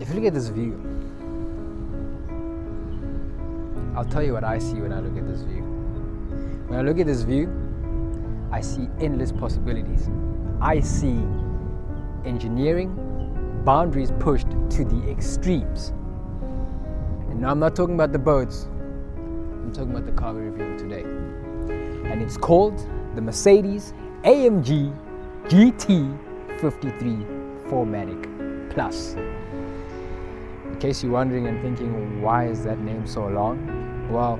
If you look at this view, I'll tell you what I see when I look at this view. When I look at this view, I see endless possibilities. I see engineering boundaries pushed to the extremes. And now I'm not talking about the boats, I'm talking about the car we're reviewing today. And it's called the Mercedes AMG GT53 4MATIC Plus. In case you're wondering and thinking, why is that name so long? Well,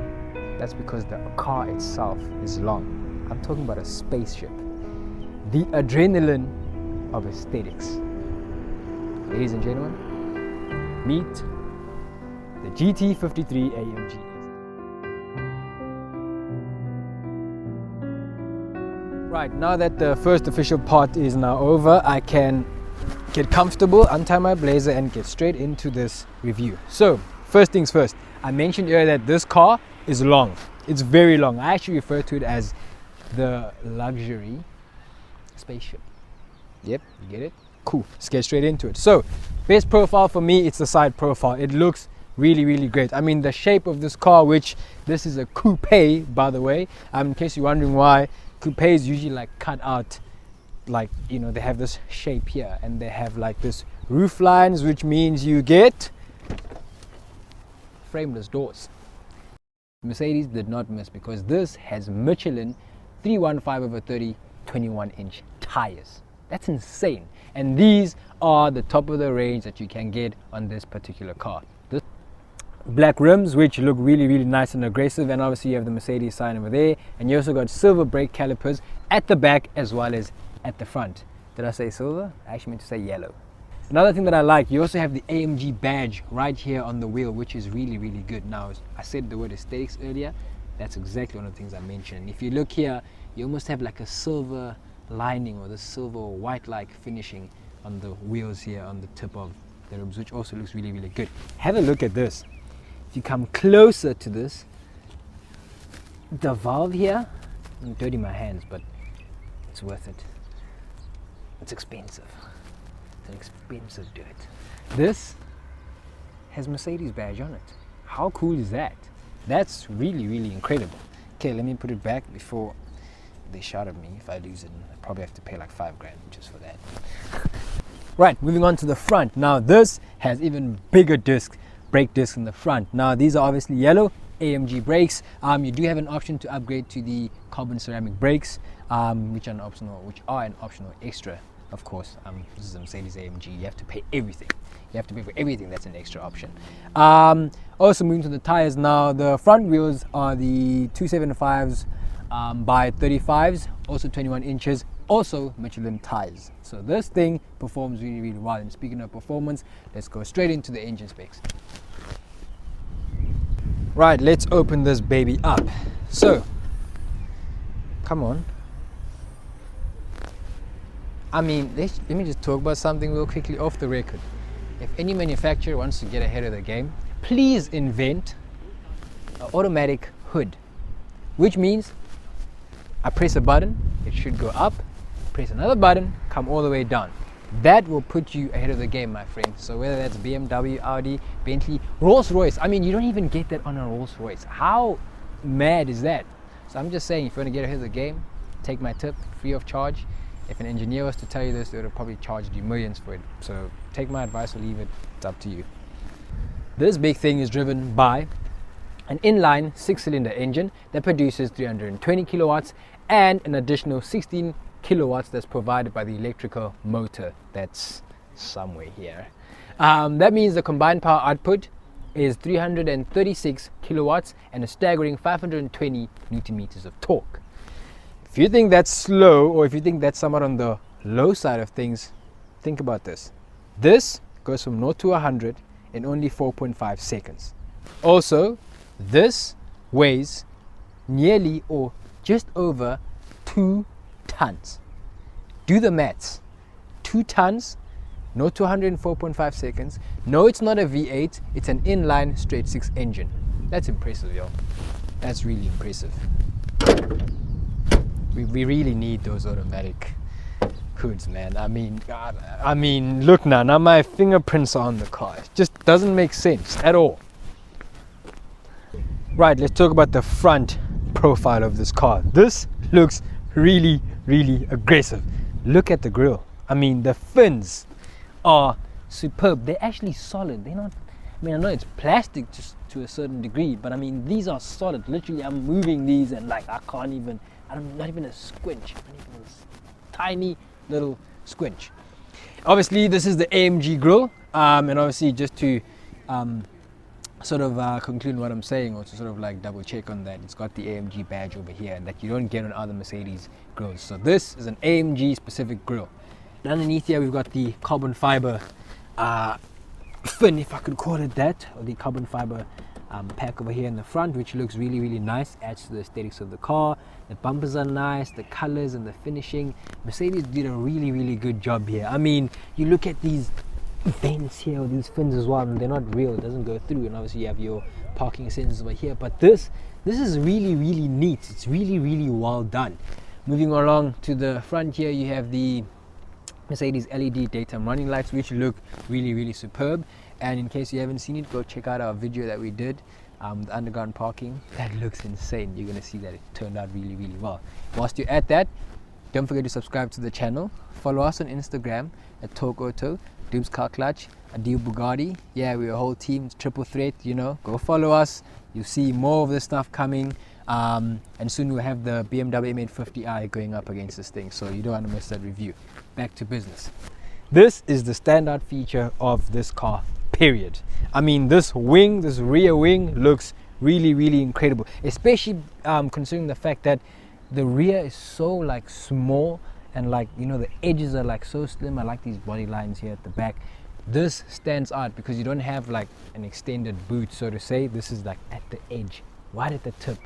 that's because the car itself is long. I'm talking about a spaceship. The adrenaline of aesthetics. Ladies and gentlemen, meet the GT53 AMG. Right, now that the first official part is now over, I can get comfortable, untie my blazer and get straight into this review. So, first things first, I mentioned earlier that this car is long. It's very long. I actually refer to it as the luxury spaceship. Yep, you get it? Cool, let's get straight into it. So, best profile for me, it's the side profile. It looks really, really great. I mean, the shape of this car, which this is a coupe, by the way, in case you're wondering why, coupes usually like cut out, like, you know, they have this shape here and they have like this roof lines, which means you get frameless doors. Mercedes did not miss, because this has Michelin 315/30 21-inch tires. That's insane. And these are the top of the range that you can get on this particular car. This black rims, which look really, really nice and aggressive, and obviously you have the Mercedes sign over there, and you also got silver brake calipers at the back as well as at the front. Did I say silver? I actually meant to say yellow. Another thing that I like, you also have the AMG badge right here on the wheel, which is really, really good. Now, I said the word aesthetics earlier. That's exactly one of the things I mentioned. If you look here, you almost have like a silver lining or the silver or white-like finishing on the wheels here on the tip of the rims, which also looks really, really good. Have a look at this. If you come closer to this, the valve here, I'm dirty my hands, but it's worth it. It's expensive. It's an expensive dirt. This has Mercedes badge on it. How cool is that? That's really, really incredible. Okay, let me put it back before they shout at me. If I lose it, I probably have to pay like $5 grand just for that. Right, moving on to the front. Now this has even bigger brake discs in the front. Now these are obviously yellow AMG brakes. You do have an option to upgrade to the carbon ceramic brakes, which are an optional extra. Of course, this is a Mercedes AMG. You have to pay everything. You have to pay for everything. That's an extra option. Also moving to the tires now. The front wheels are the 275s by 35s, also 21 inches, also Michelin tires. So this thing performs really, really well. And speaking of performance, let's go straight into the engine specs. Right, let's open this baby up. So, come on. I mean, let me just talk about something real quickly off the record. If any manufacturer wants to get ahead of the game, please invent an automatic hood, which means I press a button, it should go up, press another button, come all the way down. That will put you ahead of the game, my friend. So whether that's BMW, Audi, Bentley, Rolls-Royce, I mean, you don't even get that on a Rolls-Royce. How mad is that? So I'm just saying, if you want to get ahead of the game, take my tip, free of charge. If an engineer was to tell you this, they would have probably charged you millions for it. So take my advice or leave it, it's up to you. This big thing is driven by an inline 6-cylinder engine that produces 320 kilowatts and an additional 16 kilowatts that's provided by the electrical motor that's somewhere here. That means the combined power output is 336 kilowatts and a staggering 520 newton meters of torque. If you think that's slow, or if you think that's somewhat on the low side of things, think about this. This goes from 0 to 100 in only 4.5 seconds. Also, this weighs nearly or just over 2 tons. Do the maths. 2 tons, 0 to 100 in 4.5 seconds. No, it's not a V8, it's an inline straight 6 engine. That's impressive, yo. That's really impressive. We really need those automatic hoods, man. I mean, God, I mean, look now my fingerprints are on the car. It just doesn't make sense at all. Right, let's talk about the front profile of this car. This looks really, really aggressive. Look at the grille. I mean, the fins are superb. They're actually solid. They're not, I mean, I know it's plastic just to a certain degree, but I mean, these are solid. Literally, I'm moving these and like, I'm not even a squinch. Not even a tiny little squinch. Obviously, this is the AMG grille, and obviously just to sort of conclude what I'm saying, or to sort of like double check on that, it's got the AMG badge over here and that you don't get on other Mercedes grills. So this is an AMG specific grille. And underneath here we've got the carbon fiber fin, if I could call it that, or the carbon fiber pack over here in the front, which looks really, really nice, adds to the aesthetics of the car. The bumpers are nice, the colors and the finishing. Mercedes did a really, really good job here. I mean, you look at these vents here, or these fins as well, and they're not real, it doesn't go through, and obviously you have your parking sensors over here, but this is really, really neat. It's really, really well done. Moving along to the front here, you have the Mercedes LED daytime running lights, which look really, really superb. And in case you haven't seen it, go check out our video that we did, the underground parking. That looks insane. You're gonna see that it turned out really, really well. Whilst you're at that, don't forget to subscribe to the channel. Follow us on Instagram at Talk Auto, Dubz Car Clutch, Adil Bugatti. Yeah, we're a whole team, it's triple threat, you know. Go follow us. You'll see more of this stuff coming. And soon we'll have the BMW M850i going up against this thing, so you don't want to miss that review. Back to business. This is the standout feature of this car, period. I mean, this wing, this rear wing looks really, really incredible, especially considering the fact that the rear is so like small, and like, you know, the edges are like so slim. I like these body lines here at the back. This stands out because you don't have like an extended boot, so to say. This is like at the edge, right at the tip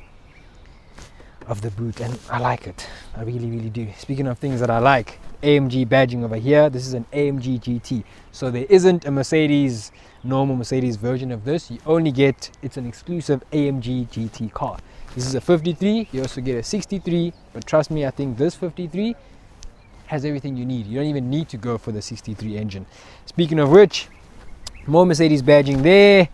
of the boot, and I like it. I really, really do. Speaking of things that I like, AMG badging over here. This is an AMG GT, so there isn't a Mercedes, normal Mercedes version of this. You only get, it's an exclusive AMG GT car. This is a 53. You also get a 63, but trust me, I think this 53 has everything you need. You don't even need to go for the 63 engine. Speaking of which, more Mercedes badging there.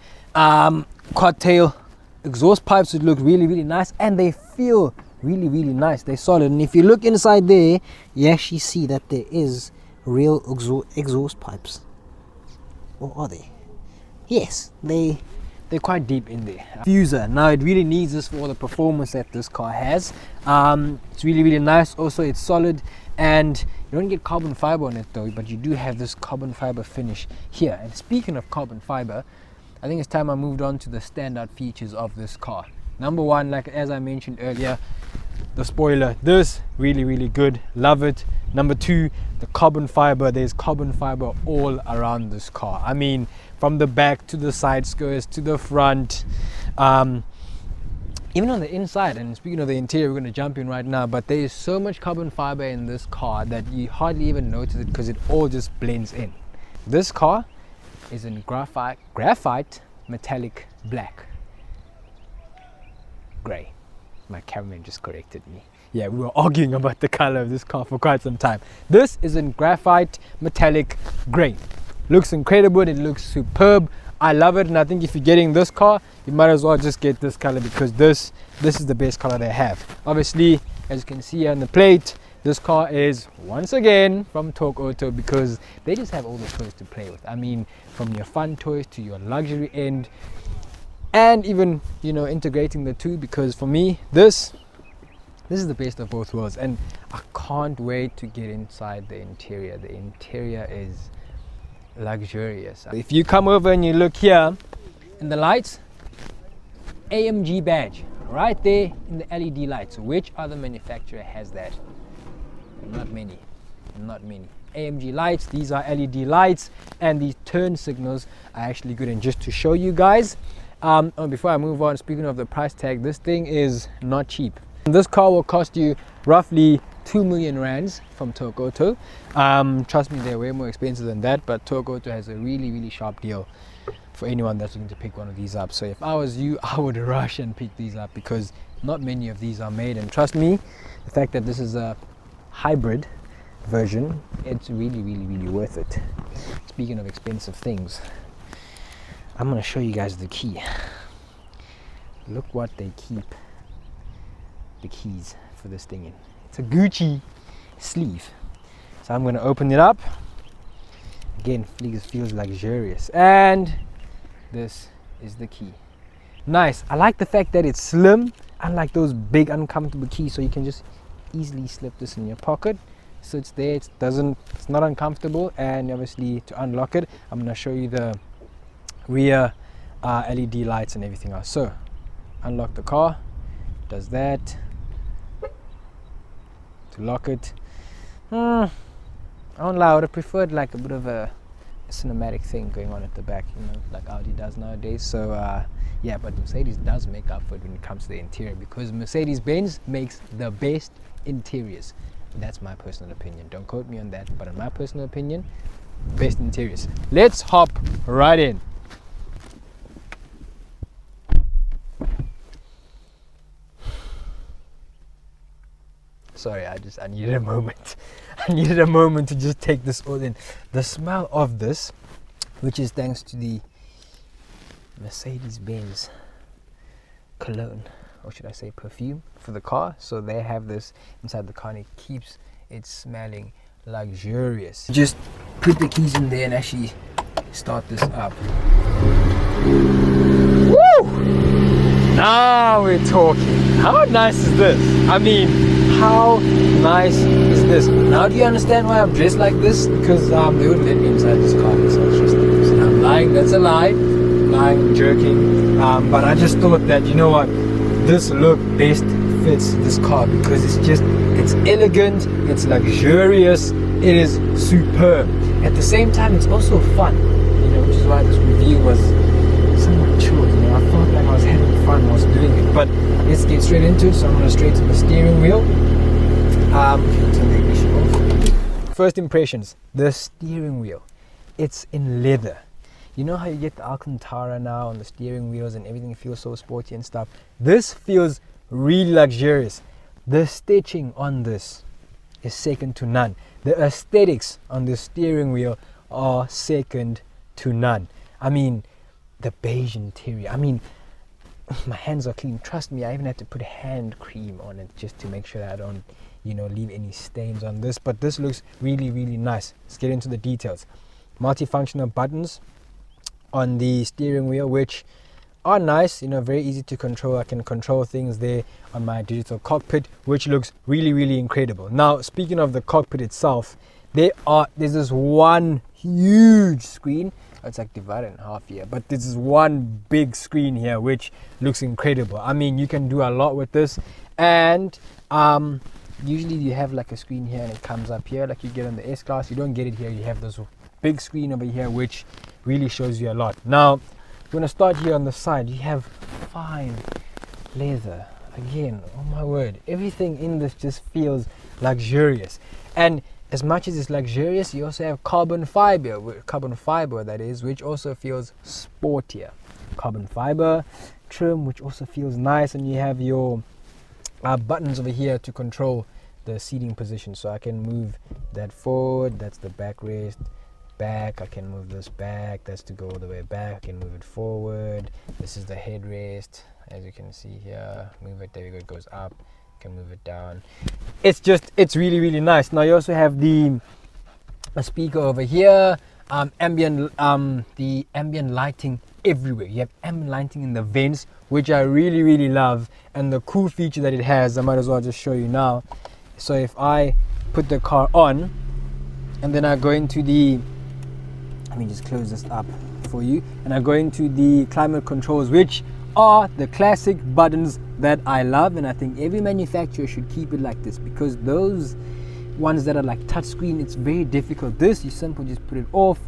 Quad tail exhaust pipes would look really, really nice, and they feel really, really nice. They're solid, and if you look inside there, you actually see that there is real exhaust pipes. Or are they? Yes, they're quite deep in there. Diffuser, now it really needs this for the performance that this car has. It's really, really nice. Also, it's solid, and you don't get carbon fiber on it though, but you do have this carbon fiber finish here. And speaking of carbon fiber, I think it's time I moved on to the standout features of this car. Number one, like as I mentioned earlier, the spoiler. This really, really good, love it. Number two, the carbon fiber. There's carbon fiber all around this car. I mean, from the back to the side skirts to the front, even on the inside. And speaking of the interior, we're going to jump in right now, but there is so much carbon fiber in this car that you hardly even notice it because it all just blends in. This car is in graphite metallic black gray. My cameraman just corrected me. Yeah, we were arguing about the color of this car for quite some time. This is in graphite metallic gray. Looks incredible. It looks superb. I love it, and I think if you're getting this car, you might as well just get this color, because this is the best color they have. Obviously, as you can see here on the plate, this car is once again from Talk Auto, because they just have all the toys to play with. I mean, from your fun toys to your luxury end, and even, you know, integrating the two, because for me, this is the best of both worlds, and I can't wait to get inside the interior. The interior is luxurious. If you come over and you look here in the lights, AMG badge right there in the LED lights. Which other manufacturer has that? Not many. AMG lights, these are LED lights, and these turn signals are actually good. And just to show you guys, before I move on, speaking of the price tag, this thing is not cheap. This car will cost you roughly 2 million rands from Talk Auto. Trust me, they're way more expensive than that, but Talk Auto has a really, really sharp deal for anyone that's looking to pick one of these up. So if I was you, I would rush and pick these up, because not many of these are made. And trust me, the fact that this is a hybrid version, it's really worth it. Speaking of expensive things, I'm gonna show you guys the key. Look what they keep the keys for this thing in. It's a Gucci sleeve. So I'm gonna open it up. Again, feels luxurious. And this is the key. Nice. I like the fact that it's slim, unlike those big uncomfortable keys, so you can just easily slip this in your pocket. So it's there, it's not uncomfortable. And obviously to unlock it, I'm gonna show you the rear LED lights and everything else. So unlock the car, does that. To lock it, I won't lie, I would have preferred like a bit of a cinematic thing going on at the back, you know, like Audi does nowadays. So yeah, but Mercedes does make up for it when it comes to the interior, because Mercedes-Benz makes the best interiors. That's my personal opinion. Don't quote me on that, but in my personal opinion, best interiors. Let's hop right in. Sorry, I needed a moment. I needed a moment to just take this all in. The smell of this, which is thanks to the Mercedes-Benz cologne, or should I say perfume, for the car. So they have this inside the car and it keeps it smelling luxurious. Just put the keys in there and actually start this up. Woo! Now we're talking. How nice is this? I mean, how nice is this? Now do you understand why I'm dressed like this? Because they wouldn't let me inside this car, so I was dressed like this. And I'm lying, that's a lie. I'm lying, I'm jerking. But I just thought that, you know what, this look best fits this car, because it's elegant, it's luxurious, it is superb. At the same time, it's also fun, you know, which is why this review was somewhat chilled. You know, I felt like I was having fun whilst doing it. But let's get straight into it. So I'm going to straight to the steering wheel. Turn the ignition off. First impressions, the steering wheel. It's in leather. You know how you get the Alcantara now on the steering wheels and everything feels so sporty and stuff? This feels really luxurious. The stitching on this is second to none. The aesthetics on the steering wheel are second to none. I mean, the beige interior. I mean, my hands are clean. Trust me, I even had to put hand cream on it just to make sure that I don't, you know, leave any stains on this. But this looks really nice. Let's get into the details. Multifunctional buttons on the steering wheel, which are nice, you know, very easy to control. I can control things there on my digital cockpit, which looks really incredible. Now, speaking of the cockpit itself, there's this one huge screen. It's like divided in half here, but this is one big screen here which looks incredible. I mean, you can do a lot with this. And usually you have like a screen here and it comes up here like you get on the S-Class. You don't get it here. You have this big screen over here which really shows you a lot. Now, we're going to start here on the side. You have fine leather. Again, oh my word, everything in this just feels luxurious. And as much as it's luxurious, you also have carbon fiber that is, which also feels sportier. Carbon fiber trim, which also feels nice, and you have your buttons over here to control the seating position. So I can move that forward, that's the backrest. Back, I can move this back, that's to go all the way back. I can move it forward. This is the headrest, as you can see here. Move it, there we go, it goes up. Can move it down. It's really nice. Now you also have a speaker over here, ambient the ambient lighting everywhere. You have ambient lighting in the vents, which I really love, and the cool feature that it has, I might as well just show you now. So if I put the car on and then I go into let me just close this up for you, and I go into the climate controls, which are the classic buttons that I love, and I think every manufacturer should keep it like this, because those ones that are like touchscreen, it's very difficult. This, you simply just put it off,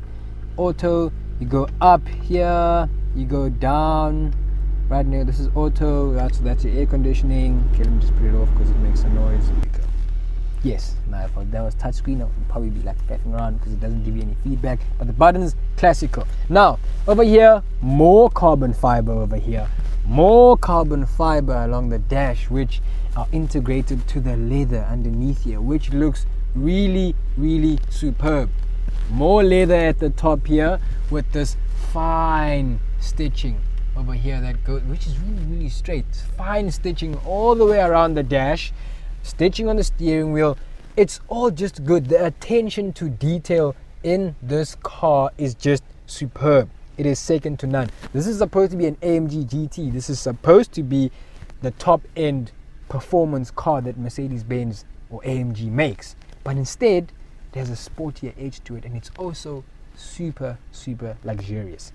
auto, you go up here, you go down, right now this is auto, right, so that's your air conditioning. Okay, let me just put it off because it makes a noise. Yes, now if that was touchscreen, I would probably be like faffing around because it doesn't give you any feedback. But the buttons, classical. Now, over here, more carbon fiber over here. More carbon fiber along the dash, which are integrated to the leather underneath here, which looks really, really superb. More leather at the top here with this fine stitching over here that goes, which is really, really straight. Fine stitching all the way around the dash, stitching on the steering wheel. It's all just good. The attention to detail in this car is just superb. It is second to none. This is supposed to be an AMG GT. This is supposed to be the top end performance car that Mercedes-Benz or AMG makes, but instead there's a sportier edge to it, and it's also super, super luxurious.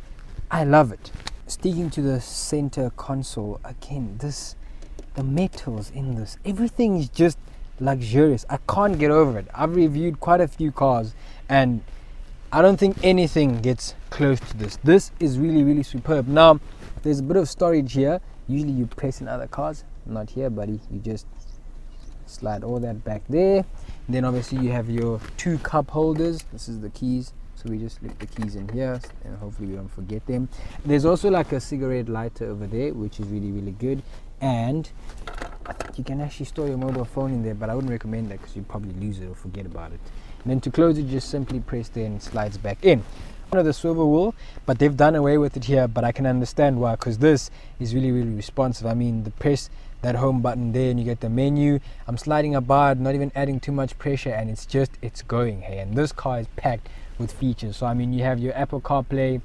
I love it. Sticking to the center console again, the metals in this, everything is just luxurious. I can't get over it. I've reviewed quite a few cars and I don't think anything gets close to this. This is really, really superb. Now there's a bit of storage here. Usually you press in other cars, not here, buddy. You just slide all that back there. And then obviously you have your 2 cup holders. This is the keys, so we just slip the keys in here and hopefully we don't forget them. There's also like a cigarette lighter over there, which is really, really good. And I think you can actually store your mobile phone in there, but I wouldn't recommend that because you probably lose it or forget about it. And then to close it, just simply press there and it slides back in. One of the swivel wheel, but they've done away with it here, but I can understand why, because this is really, really responsive. I mean, the press that home button there and you get the menu. I'm sliding about, not even adding too much pressure, and it's going, hey. And this car is packed with features. So I mean, you have your Apple CarPlay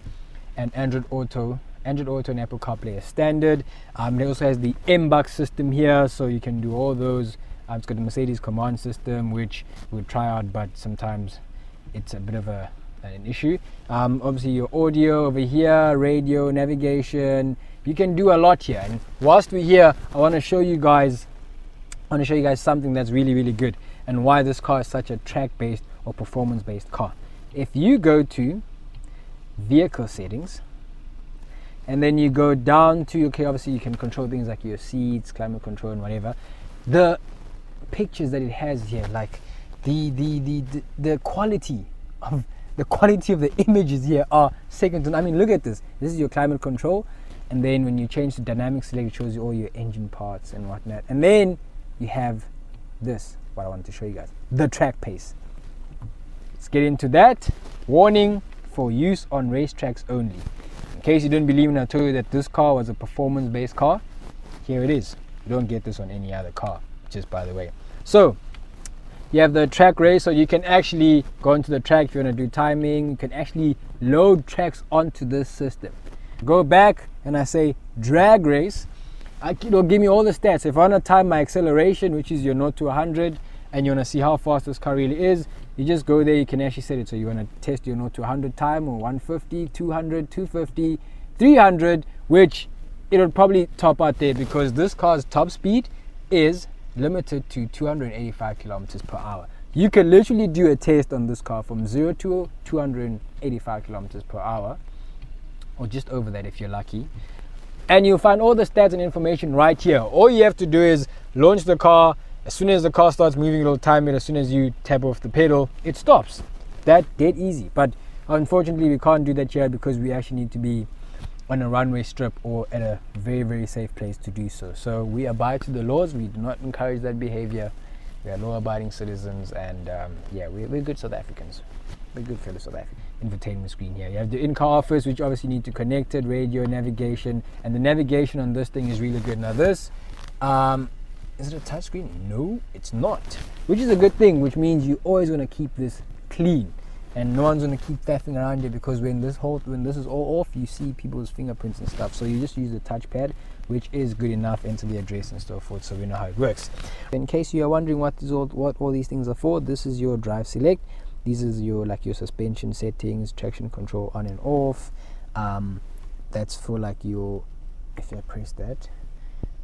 and Android Auto and Apple CarPlay as standard. It also has the MBUX system here, so you can do all those. It's got the Mercedes command system, which we'll try out, but sometimes it's a bit of an issue. Obviously your audio over here, radio, navigation. You can do a lot here. And whilst we're here, I want to show you guys something that's really, really good, and why this car is such a track-based or performance-based car. If you go to vehicle settings, and then you go down to, okay, obviously you can control things like your seats, climate control and whatever. The pictures that it has here, like the quality of the images here are second to none. I mean, look at this. This is your climate control, and then when you change to dynamic select, it shows you all your engine parts and whatnot. And then you have this, what I wanted to show you guys, the track pace. Let's get into that. Warning: for use on racetracks only. In case you didn't believe me, I told you that this car was a performance-based car. Here it is. You don't get this on any other car, just by the way. So you have the track race, so you can actually go into the track if you want to do timing. You can actually load tracks onto this system. Go back and I say drag race. It'll give me all the stats. If I want to time my acceleration, which is your 0 to 100, and you want to see how fast this car really is, you just go there. You can actually set it. So you want to test your 0 to 100 time, or 150, 200, 250, 300, which it'll probably top out there, because this car's top speed is limited to 285 kilometers per hour. You can literally do a test on this car from 0 to 285 kilometers per hour, or just over that if you're lucky, and you'll find all the stats and information right here. All you have to do is launch the car. As soon as the car starts moving, it'll time it. As soon as you tap off the pedal, it stops. That dead easy. But unfortunately we can't do that here, because we actually need to be on a runway strip or at a very, very safe place to do so. So we abide to the laws. We do not encourage that behavior. We are law-abiding citizens, and yeah, we're good South Africans. We're good fellow South Africans. Infotainment screen here. You have the in-car office, which obviously need to connect it, radio, navigation, and the navigation on this thing is really good. Now this, is it a touchscreen? No, it's not. Which is a good thing, which means you always want to keep this clean, and no one's going to keep faffing around you, because when this is all off, you see people's fingerprints and stuff. So you just use the touchpad, which is good enough, enter the address and so forth, so we know how it works. In case you are wondering what all these things are for, this is your drive select. These is your suspension settings, traction control on and off. That's for like your, if I press that,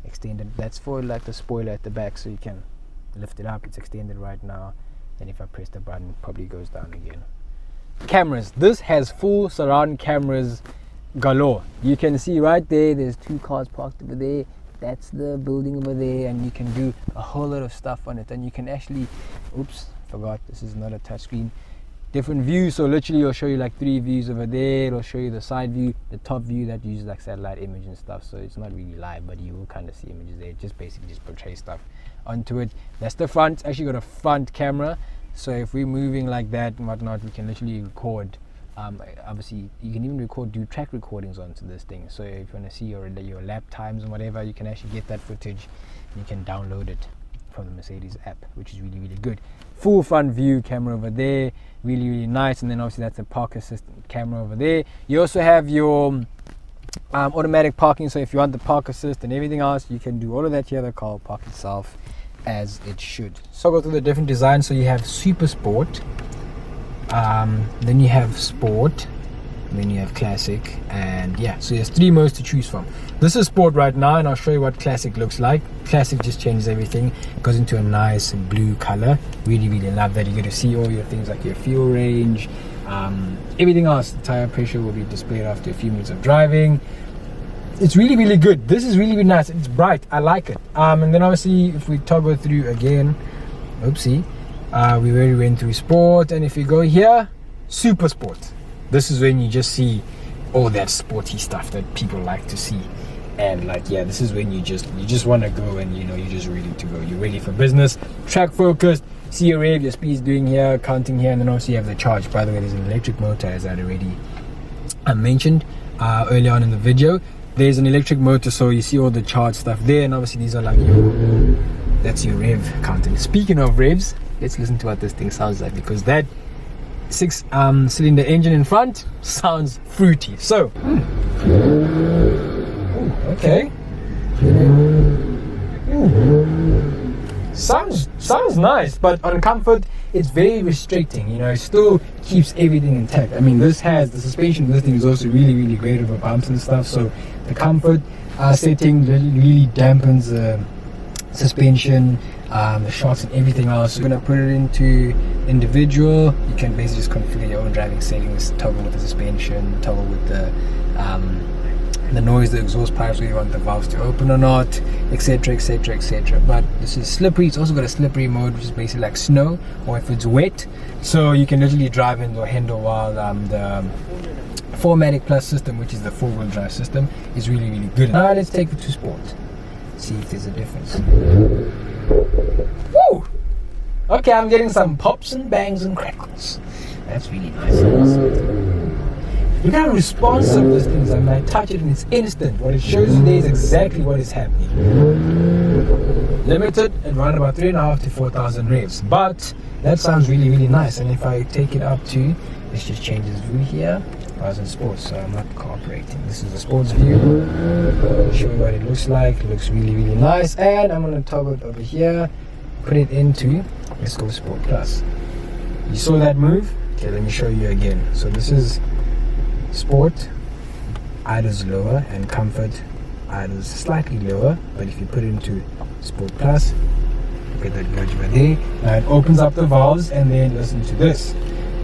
extended, that's for like the spoiler at the back, so you can lift it up. It's extended right now, and if I press the button, it probably goes down again. Cameras. This has full surround cameras galore. You can see right there, there's 2 cars parked over there. That's the building over there, and you can do a whole lot of stuff on it. And you can actually, oops, forgot, this is not a touchscreen. Different views, so literally it'll show you like 3 views over there. It'll show you the side view, the top view that uses like satellite image and stuff, so it's not really live, but you will kind of see images there. It just basically just portrays stuff onto it. That's the front. It's actually got a front camera. So if we're moving like that and whatnot, we can literally record. Obviously, you can even do track recordings onto this thing. So if you want to see your lap times and whatever, you can actually get that footage. You can download it from the Mercedes app, which is really, really good. Full front view camera over there, really, really nice. And then obviously that's a park assistant camera over there. You also have your automatic parking. So if you want the park assist and everything else, you can do all of that here. The car will park itself as it should. So go through the different designs. So you have Super Sport, then you have Sport, and then you have Classic, and yeah, so there's 3 modes to choose from. This is Sport right now, and I'll show you what Classic looks like. Classic just changes everything, goes into a nice blue color. Really, really love that. You get to see all your things like your fuel range, everything else. The tire pressure will be displayed after a few minutes of driving. It's really, really good. This is really, really nice. It's bright. I like it. And then obviously, if we toggle through again, oopsie, we already went through Sport, and if you go here, Super Sport. This is when you just see all that sporty stuff that people like to see. And like, yeah, this is when you just want to go, and you're just ready to go. You're ready for business. Track focused. See your rev, your speed's doing here, counting here, and then also you have the charge. By the way, there's an electric motor, as I already mentioned earlier on in the video. There's an electric motor, so you see all the charge stuff there, and obviously these are like that's your rev counting. Speaking of revs, let's listen to what this thing sounds like, because that 6-cylinder engine in front sounds fruity. So okay, sounds nice, but on comfort it's very restricting. It still keeps everything intact. I mean, this has the suspension. This thing is also really, really great over bumps and stuff, so the comfort setting really dampens the suspension, the shocks and everything else. We're going to put it into individual. You can basically just configure your own driving settings, toggle with the suspension, toggle with the noise, the exhaust pipes, whether you want the valves to open or not, etc, etc, etc. But this is slippery. It's also got a slippery mode, which is basically like snow, or if it's wet, so you can literally drive in or handle while the 4MATIC Plus system, which is the 4-wheel drive system, is really, really good. Now let's take it to Sport, see if there's a difference. Woo! Okay, I'm getting some pops and bangs and crackles. That's really nice. Look how responsive this thing is. I might touch it and it's instant. What it shows you there is exactly what is happening. Limited at around about 3,500 to 4,000 revs, but that sounds really, really nice. And if I take it up to, let's just change this view here. I was in Sports, so I'm not cooperating. This is the Sports view. Show you what it looks like. It looks really, really nice. And I'm going to toggle it over here, put it into, let's go Sport Plus. You saw that move? Okay, let me show you again. So this is Sport, idle's lower, and Comfort, idle's slightly lower. But if you put it into Sport Plus, look at that gauge right there. Now it opens up the valves, and then listen to this.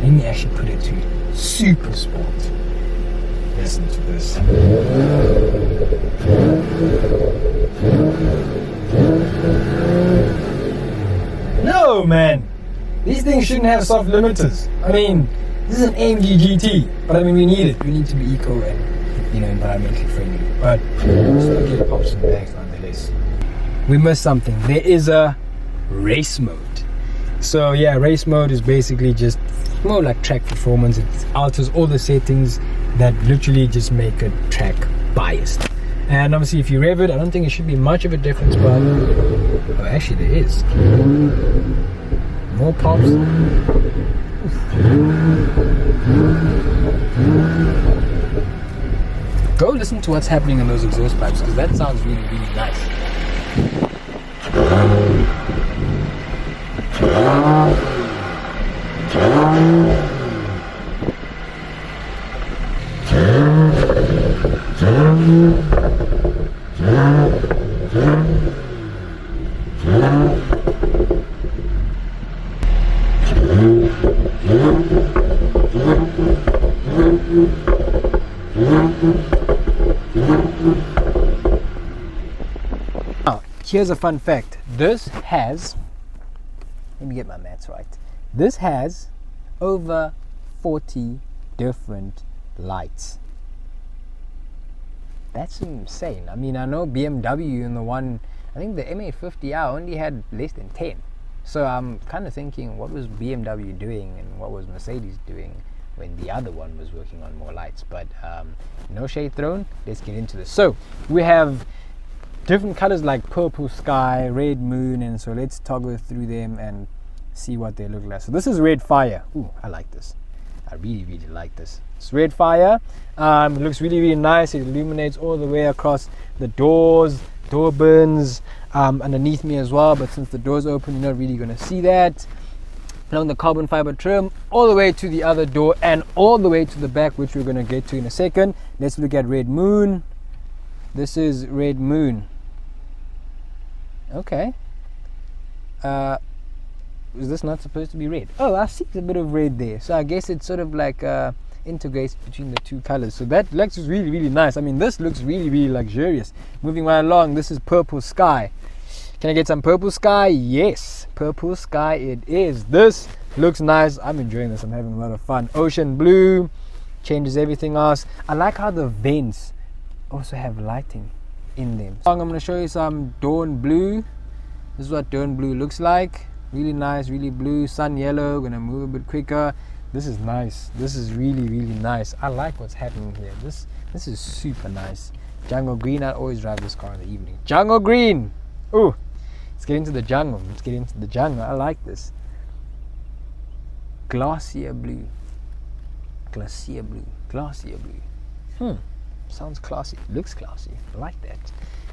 Let me actually put it to Super Sport. Listen to this. No, man, these things shouldn't have soft limiters. I mean, this is an AMG GT, but I mean, we need it. We need to be eco and, environmentally friendly. But still get pops and bags nonetheless. We missed something. There is a race mode. So yeah, race mode is basically just more like track performance. It alters all the settings that literally just make a track biased. And obviously, if you rev it, I don't think it should be much of a difference, but actually there is. More pops. Go listen to what's happening in those exhaust pipes, because that sounds really, really nice. Now, here's a fun fact. This has, let me get my maths right. This has over 40 different lights. That's insane. I mean, I know BMW and the one, I think the M850i only had less than 10. So I'm kind of thinking, what was BMW doing and what was Mercedes doing when the other one was working on more lights? But no shade thrown, let's get into this. So we have different colors like purple sky, red moon, and so let's toggle through them and see what they look like. So this is red fire. Ooh, I like this. I really like this. It's red fire. It looks really nice. It illuminates all the way across the doors, door bins, underneath me as well, but since the door's open, you're not really going to see that. Along the carbon fiber trim, all the way to the other door and all the way to the back, which we're going to get to in a second. Let's look at red moon. This is red moon. Okay. Is this not supposed to be red? Oh, I see a bit of red there. So I guess it's sort of like integrates between the two colors. So that looks really nice. I mean, this looks really luxurious. Moving right along, this is purple sky. Can I get some purple sky? Yes, purple sky it is. This looks nice. I'm enjoying this. I'm having a lot of fun. Ocean blue changes everything else. I like how the vents also have lighting in them. I'm going to show you some dawn blue. This is what dawn blue looks like. Really nice, really blue. Sun yellow. Gonna move a bit quicker. This is nice. This is really nice. I like what's happening here. This is super nice. Jungle green. I always drive this car in the evening. Jungle green. Ooh, let's get into the jungle. Let's get into the jungle. I like this. Glacier blue. Glacier blue. Glacier blue. Sounds classy. Looks classy. I like that.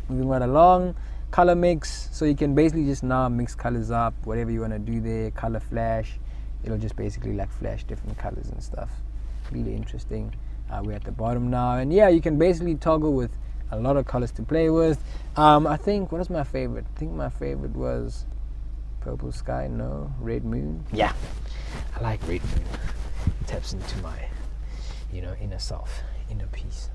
Moving right along. Color mix, so you can basically just now mix colors up, whatever you want to do there. Color flash, it'll just basically like flash different colors and stuff. Really interesting. We're at the bottom now, and yeah, you can basically toggle with a lot of colors to play with. I think, what is my favorite? I think my favorite was purple sky. No, red moon. Yeah, I like red moon. It taps into my, inner self, inner peace.